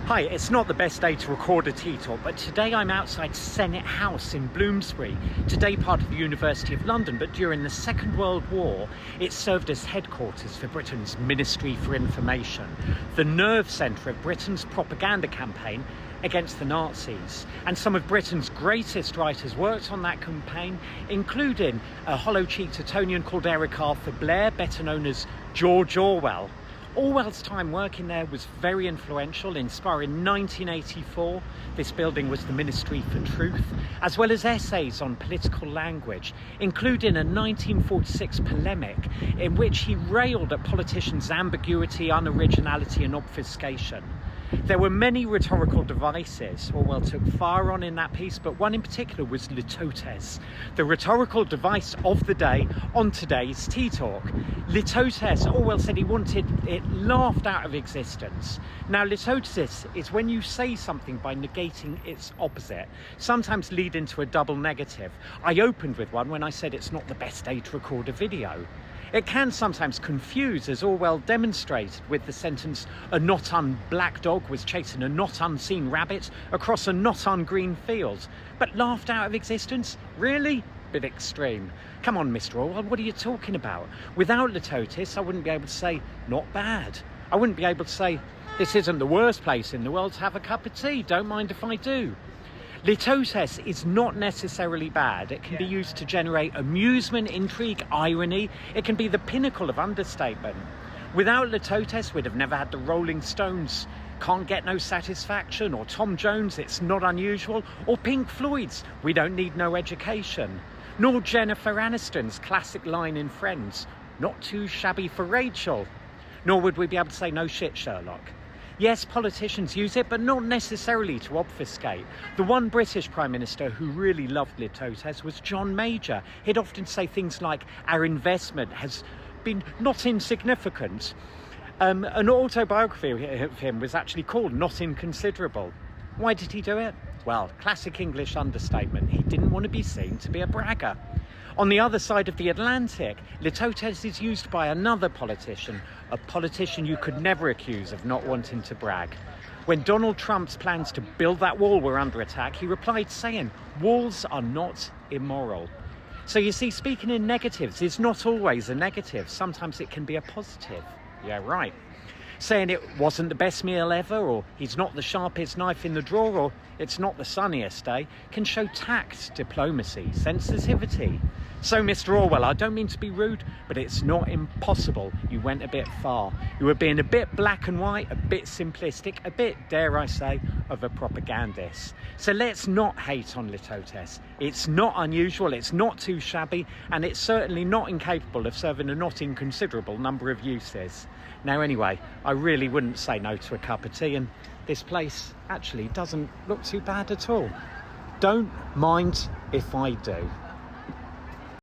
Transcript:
Hi, it's not the best day to record a TeaTalk, but today I'm outside Senate House in Bloomsbury, today part of the University of London, but during the Second World War it served as headquarters for Britain's Ministry for Information, the nerve centre of Britain's propaganda campaign against the Nazis. And some of Britain's greatest writers worked on that campaign, including a hollow-cheeked Etonian called Eric Arthur Blair, better known as George Orwell. Orwell's time working there was very influential, inspiring 1984. This building was the Ministry for Truth, as well as essays on political language, including a 1946 polemic in which he railed at politicians' ambiguity, unoriginality and obfuscation. There were many rhetorical devices Orwell took fire on in that piece, but one in particular was Litotes, the rhetorical device of the day on today's TeaTalk. Litotes, Orwell said he wanted it laughed out of existence. Now, litotes is when you say something by negating its opposite, sometimes leading to a double negative. I opened with one when I said it's not the best day to record a video. It can sometimes confuse, as Orwell demonstrated with the sentence, "A not-un-black dog was chasing a not-unseen rabbit across a not-un-green field." But laughed out of existence? Really? Bit extreme. Come on, Mr. Orwell, what are you talking about? Without Litotes, I wouldn't be able to say, "Not bad." I wouldn't be able to say, "This isn't the worst place in the world to have a cup of tea, don't mind if I do." Litotes is not necessarily bad. It can be used to generate amusement, intrigue, irony. It can be the pinnacle of understatement. Without Litotes, we'd have never had the Rolling Stones' "Can't Get No Satisfaction," or Tom Jones' "It's Not Unusual," or Pink Floyd's "We Don't Need No Education," nor Jennifer Aniston's classic line in Friends, "Not too shabby for Rachel," nor would we be able to say "No shit, Sherlock." Yes, politicians use it, but not necessarily to obfuscate. The one British Prime Minister who really loved Litotes was John Major. He'd often say things like, "Our investment has been not insignificant." An autobiography of him was actually called "Not Inconsiderable." Why did he do it? Well, classic English understatement. He didn't want to be seen to be a bragger. On the other side of the Atlantic, Litotes is used by another politician, a politician you could never accuse of not wanting to brag. When Donald Trump's plans to build that wall were under attack, he replied saying, "Walls are not immoral." So you see, speaking in negatives is not always a negative. Sometimes it can be a positive. Yeah, right. Saying it wasn't the best meal ever, or he's not the sharpest knife in the drawer, or it's not the sunniest day, can show tact, diplomacy, sensitivity. So, Mr. Orwell, I don't mean to be rude, but it's not impossible you went a bit far. You were being a bit black and white, a bit simplistic, a bit, dare I say, of a propagandist. So let's not hate on Litotes. It's not unusual, it's not too shabby, and it's certainly not incapable of serving a not inconsiderable number of uses. Now anyway, I really wouldn't say no to a cup of tea, and this place actually doesn't look too bad at all. Don't mind if I do.